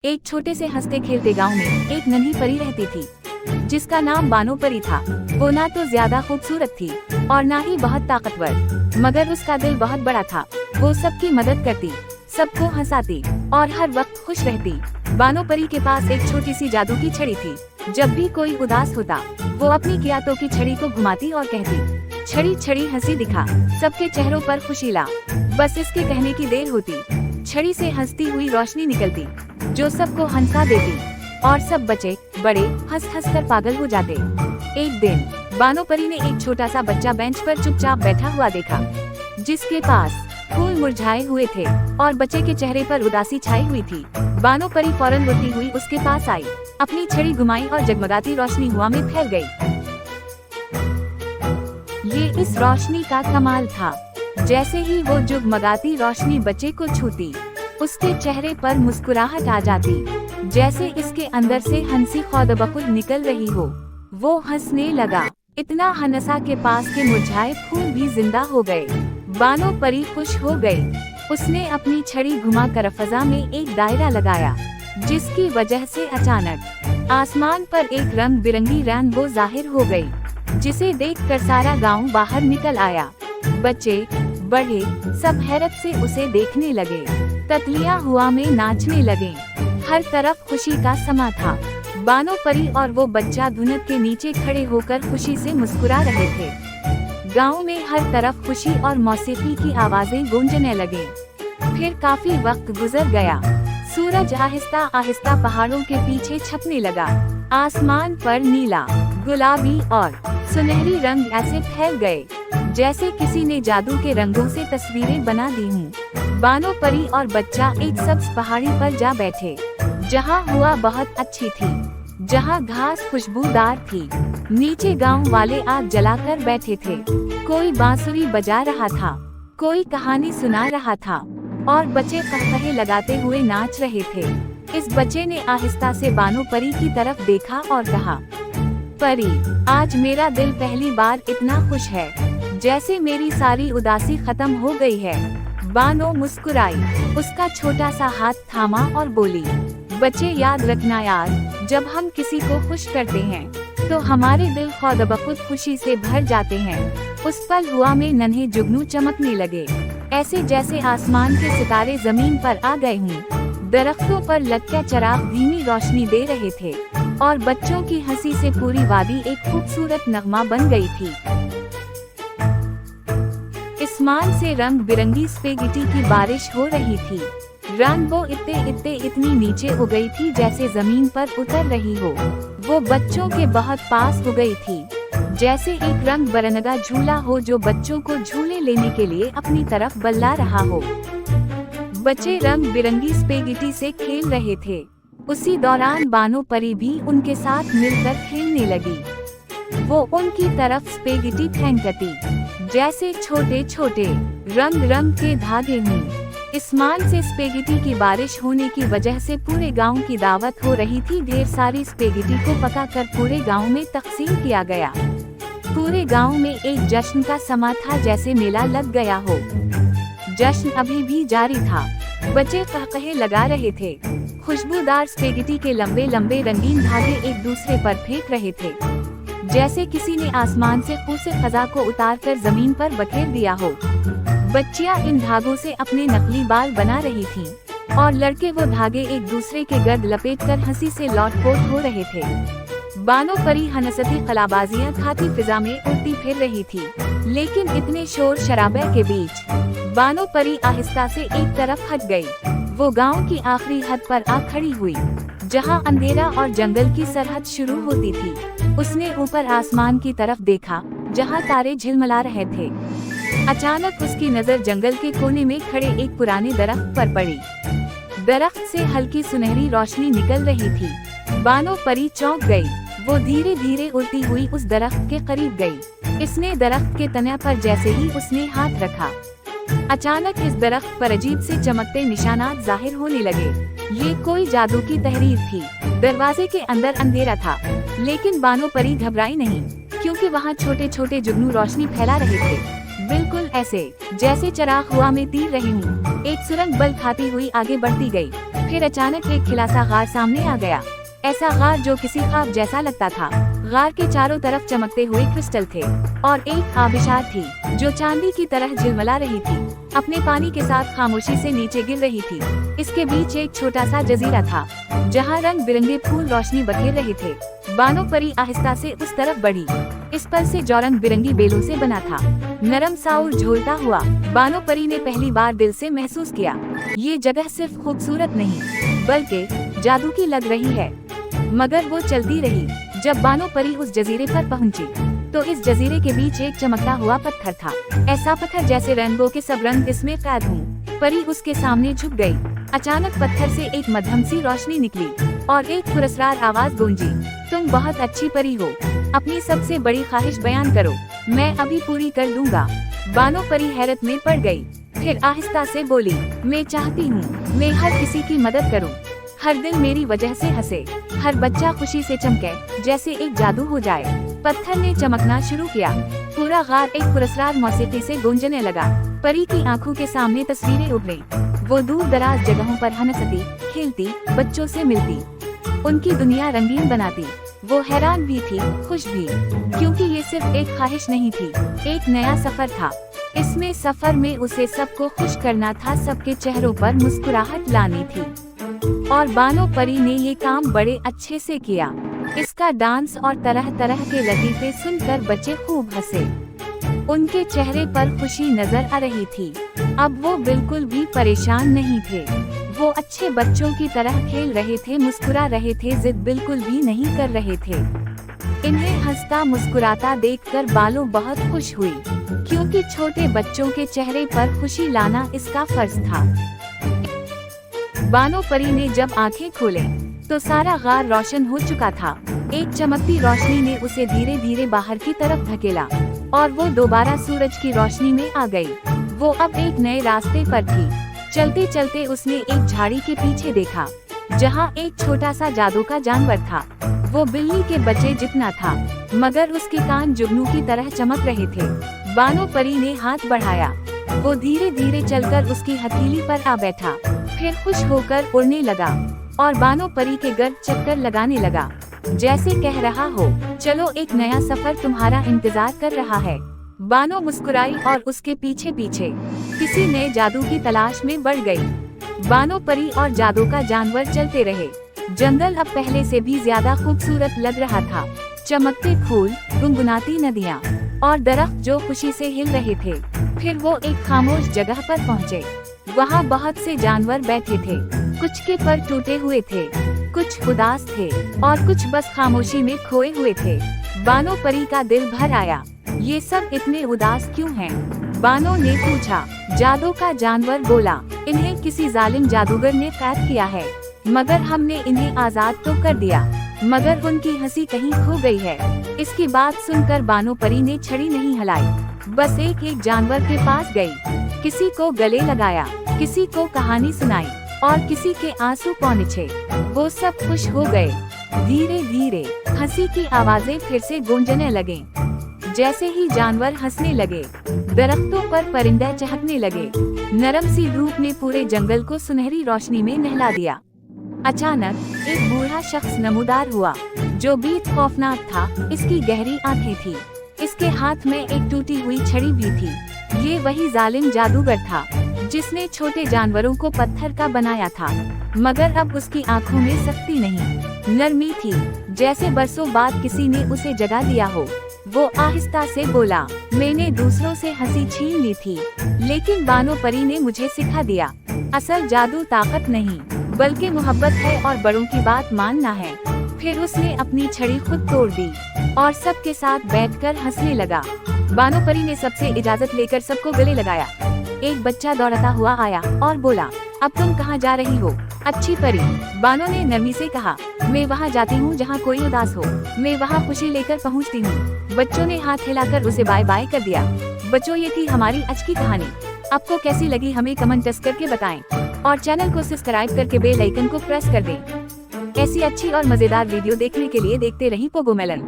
एक छोटे से हंसते खेलते गांव में एक नन्ही परी रहती थी जिसका नाम बानो परी था। वो ना तो ज्यादा खूबसूरत थी और ना ही बहुत ताकतवर, मगर उसका दिल बहुत बड़ा था। वो सबकी मदद करती, सबको हंसाती और हर वक्त खुश रहती। बानो परी के पास एक छोटी सी जादू की छड़ी थी। जब भी कोई उदास होता, वो अपनी कियातों की छड़ी को घुमाती और कहती, छड़ी छड़ी हंसी दिखा, सबके चेहरों पर खुशी ला। बस इसके कहने की देर होती, छड़ी से हंसती हुई रोशनी निकलती जो सबको हंसा देती और सब बच्चे बड़े हंस हंस कर पागल हो जाते। एक दिन बानो परी ने एक छोटा सा बच्चा बेंच पर चुपचाप बैठा हुआ देखा, जिसके पास फूल मुरझाए हुए थे और बच्चे के चेहरे पर उदासी छाई हुई थी। बानो परी फौरन उड़ती हुई उसके पास आई, अपनी छड़ी घुमाई और जगमगाती रोशनी हवा में फैल गई। ये इस रोशनी का कमाल था। जैसे ही वो जगमगाती रोशनी बच्चे को छूती, उसके चेहरे पर मुस्कुराहट आ जाती, जैसे इसके अंदर से हंसी खौद-ब-खुद निकल रही हो। वो हंसने लगा, इतना हंसा के पास के मुरझाए फूल भी जिंदा हो गए। बानो परी खुश हो गई। उसने अपनी छड़ी घुमाकर फजा में एक दायरा लगाया, जिसकी वजह से अचानक आसमान पर एक रंग बिरंगी रेनबो जाहिर हो गई, जिसे देखकर सारा गांव बाहर निकल आया। बच्चे बड़े सब हैरत से उसे देखने लगे। तितलियां हवा में नाचने लगे। हर तरफ खुशी का समा था। बानो परी और वो बच्चा धुनक के नीचे खड़े होकर खुशी से मुस्कुरा रहे थे। गांव में हर तरफ खुशी और मौसीकी की आवाजें गूंजने लगे। फिर काफी वक्त गुजर गया। सूरज आहिस्ता आहिस्ता पहाड़ों के पीछे छपने लगा। आसमान पर नीला, गुलाबी और सुनहरी रंग ऐसे फैल गए जैसे किसी ने जादू के रंगों से तस्वीरें बना दी हूँ। बानो परी और बच्चा एक सब्ज पहाड़ी पर जा बैठे, जहाँ हवा बहुत अच्छी थी, जहाँ घास खुशबूदार थी। नीचे गांव वाले आग जलाकर बैठे थे। कोई बांसुरी बजा रहा था, कोई कहानी सुना रहा था और बच्चे कहकहे लगाते हुए नाच रहे थे। इस बच्चे ने आहिस्ता से बानो परी की तरफ देखा और कहा, परी, आज मेरा दिल पहली बार इतना खुश है जैसे मेरी सारी उदासी खत्म हो गई है। बानो मुस्कुराई, उसका छोटा सा हाथ थामा और बोली, बच्चे याद रखना यार, जब हम किसी को खुश करते हैं तो हमारे दिल खुद-ब-खुद खुशी से भर जाते हैं। उस पल हवा में नन्हे जुगनू चमकने लगे, ऐसे जैसे आसमान के सितारे जमीन पर आ गए हों। दरख्तों पर लटके चिराग धीमी रोशनी दे रहे थे और बच्चों की हंसी से पूरी वादी एक खूबसूरत नगमा बन गई थी। आसमान से रंग बिरंगी स्पेगेटी की बारिश हो रही थी। रेनबो इतनी नीचे हो गई थी जैसे जमीन पर उतर रही हो। वो बच्चों के बहुत पास हो गई थी, जैसे एक रंग बरंगा झूला हो जो बच्चों को झूले लेने के लिए अपनी तरफ बल्ला रहा हो। बच्चे रंग बिरंगी स्पेगेटी से खेल रहे थे। उसी दौरान बानो परी भी उनके साथ मिलकर खेलने लगी। वो उनकी तरफ स्पेगेटी फेंकती जैसे छोटे छोटे रंग रंग के धागे हों। आसमान से स्पेगेटी की बारिश होने की वजह से पूरे गांव की दावत हो रही थी। ढेर सारी स्पेगेटी को पकाकर पूरे गांव में तकसीम किया गया। पूरे गांव में एक जश्न का समा था, जैसे मेला लग गया हो। जश्न अभी भी जारी था। बच्चे कहकहे लगा रहे थे। खुशबूदार स्पेगेटी के लंबे लंबे रंगीन धागे एक दूसरे पर फेंक रहे थे, जैसे किसी ने आसमान से खूबसूरत खजा को उतारकर जमीन पर बखेर दिया हो। बच्चियां इन धागों से अपने नकली बाल बना रही थीं और लड़के वो धागे एक दूसरे के गर्द लपेटकर हंसी से लौटपोट हो रहे थे। बानो परी हंसती कलाबाजियां खाती फिजा में उड़ती फिर रही थी, लेकिन इतने शोर शराबे के बीच बानो परी आहिस्ता से एक तरफ हट गई। वो गांव की आखिरी हद पर आ खड़ी हुई, जहां अंधेरा और जंगल की सरहद शुरू होती थी। उसने ऊपर आसमान की तरफ देखा, जहां तारे झिलमिला रहे थे। अचानक उसकी नजर जंगल के कोने में खड़े एक पुराने दरख्त पर पड़ी। दरख्त से हल्की सुनहरी रोशनी निकल रही थी। बानो परी चौंक गई। वो धीरे धीरे उड़ती हुई उस दरख्त के करीब गई। इसने दरख्त के तने पर जैसे ही उसने हाथ रखा, अचानक इस दरख्त पर अजीब से चमकते निशानात जाहिर होने लगे। ये कोई जादू की तहरीर थी। दरवाजे के अंदर अंधेरा था, लेकिन बानो परी घबराई नहीं, क्योंकि वहाँ छोटे छोटे जुगनू रोशनी फैला रहे थे, बिल्कुल ऐसे जैसे चिराग हवा में तीर रही हूँ। एक सुरंग बल खाती हुई आगे बढ़ती गई। फिर अचानक एक खिलासा गार सामने आ गया। ऐसा गार जो किसी ख्वाब जैसा लगता था। गार के चारों तरफ चमकते हुए क्रिस्टल थे और एक आबिशार थी जो चांदी की तरह झिलमिला रही थी, अपने पानी के साथ खामोशी से नीचे गिर रही थी। इसके बीच एक छोटा सा जजीरा था जहाँ रंग बिरंगे फूल रोशनी बखेर रहे थे। बानो परी आहिस्ता से उस तरफ बढ़ी। इस पर से जो रंग बिरंगी बेलों से बना था, नरम सा और झूलता हुआ। बानो परी ने पहली बार दिल से महसूस किया, ये जगह सिर्फ खूबसूरत नहीं बल्कि जादू की लग रही है। मगर वो चलती रही। जब बानो परी उस जजीरे पर पहुंची, तो इस जजीरे के बीच एक चमकता हुआ पत्थर था, ऐसा पत्थर जैसे रेनबो के सब रंग इसमें कैद हों। परी उसके सामने झुक गई। अचानक पत्थर से एक मध्यम सी रोशनी निकली और एक पुरस्कार आवाज गूंजी, तुम बहुत अच्छी परी हो, अपनी सबसे बड़ी ख्वाहिश बयान करो, मैं अभी पूरी कर दूंगा। बानो परी हैरत में पड़ गई, फिर आहिस्ता से बोली, मैं चाहती हूँ मैं हर किसी की मदद करूँ, हर दिन मेरी वजह से हंसे, हर बच्चा खुशी से चमके, जैसे एक जादू हो जाए। पत्थर ने चमकना शुरू किया। पूरा गार एक पुरस्कार मौसीकी से गूंजने लगा। परी की आंखों के सामने तस्वीरें उभरी। वो दूर दराज जगहों पर हंसती, खेलती, बच्चों से मिलती, उनकी दुनिया रंगीन बनाती। वो हैरान भी थी, खुश भी, क्योंकि ये सिर्फ एक ख्वाहिश नहीं थी, एक नया सफर था। इसमें सफर में उसे सबको खुश करना था, सबके चेहरों पर मुस्कुराहट लानी थी। और बानो परी ने ये काम बड़े अच्छे से किया। इसका डांस और तरह तरह के लतीफे सुनकर बच्चे खूब हंसे। उनके चेहरे पर खुशी नजर आ रही थी। अब वो बिल्कुल भी परेशान नहीं थे। वो अच्छे बच्चों की तरह खेल रहे थे, मुस्कुरा रहे थे, जिद बिल्कुल भी नहीं कर रहे थे। इन्हें हंसता मुस्कुराता देखकर बालो बहुत खुश हुई, क्योंकि छोटे बच्चों के चेहरे पर खुशी लाना इसका फर्ज था। बानो परी ने जब आंखें खोले तो सारा गार रोशन हो चुका था। एक चमकती रोशनी ने उसे धीरे धीरे बाहर की तरफ धकेला और वो दोबारा सूरज की रोशनी में आ गई। वो अब एक नए रास्ते पर थी। चलते चलते उसने एक झाड़ी के पीछे देखा, जहाँ एक छोटा सा जादू का जानवर था। वो बिल्ली के बच्चे जितना था, मगर उसके कान जुगनू की तरह चमक रहे थे। बानो परी ने हाथ बढ़ाया। वो धीरे धीरे चलकर उसकी हथेली पर आ बैठा, फिर खुश होकर उड़ने लगा और बानो परी के गर्द चक्कर लगाने लगा, जैसे कह रहा हो, चलो एक नया सफर तुम्हारा इंतजार कर रहा है। बानो मुस्कुराई और उसके पीछे पीछे किसी नए जादू की तलाश में बढ़ गई। बानो परी और जादू का जानवर चलते रहे। जंगल अब पहले से भी ज्यादा खूबसूरत लग रहा था। चमकते फूल, गुनगुनाती नदियाँ और दरख्त जो खुशी से हिल रहे थे। फिर वो एक खामोश जगह पर पहुँचे। वहाँ बहुत से जानवर बैठे थे। कुछ के पर टूटे हुए थे, कुछ उदास थे और कुछ बस खामोशी में खोए हुए थे। बानो परी का दिल भर आया। ये सब इतने उदास क्यों हैं? बानो ने पूछा। जादू का जानवर बोला, इन्हें किसी जालिम जादूगर ने कैद किया है, मगर हमने इन्हें आजाद तो कर दिया, मगर उनकी हंसी कहीं खो गई है। इसकी बात सुनकर बानो परी ने छड़ी नहीं हिलाई, बस एक एक जानवर के पास गई। किसी को गले लगाया, किसी को कहानी सुनाई और किसी के आंसू पहुँचे। वो सब खुश हो गए। धीरे धीरे हंसी की आवाजें फिर से गूंजने लगे। जैसे ही जानवर हंसने लगे, दरख्तों पर परिंदे चहकने लगे। नरम सी धूप ने पूरे जंगल को सुनहरी रोशनी में नहला दिया। अचानक एक बूढ़ा शख्स नमूदार हुआ, जो बेहद खौफनाक था। इसकी गहरी आंखें थी, इसके हाथ में एक टूटी हुई छड़ी भी थी। ये वही जालिम जादूगर था जिसने छोटे जानवरों को पत्थर का बनाया था, मगर अब उसकी आंखों में सख्ती नहीं, नरमी थी, जैसे बरसों बाद किसी ने उसे जगा दिया हो। वो आहिस्ता से बोला, मैंने दूसरों से हंसी छीन ली थी, लेकिन बानो परी ने मुझे सिखा दिया, असल जादू ताकत नहीं बल्कि मोहब्बत है और बड़ों की बात मानना है। फिर उसने अपनी छड़ी खुद तोड़ दी और सबके साथ बैठकर हंसने लगा। बानो परी ने सबसे इजाजत लेकर सबको गले लगाया। एक बच्चा दौड़ता हुआ आया और बोला, अब तुम कहाँ जा रही हो अच्छी परी? बानो ने नरमी से कहा, मैं वहाँ जाती हूँ जहाँ कोई उदास हो, मैं वहाँ खुशी लेकर पहुँचती हूँ। बच्चों ने हाथ हिलाकर उसे बाय बाय कर दिया। बच्चों, ये थी हमारी आज की कहानी। आपको कैसी लगी हमें कमेंट करके बताएं और चैनल को सब्सक्राइब करके बेल आइकन को प्रेस कर दें। ऐसी अच्छी और मजेदार वीडियो देखने के लिए देखते रहिए पोगोमेलन।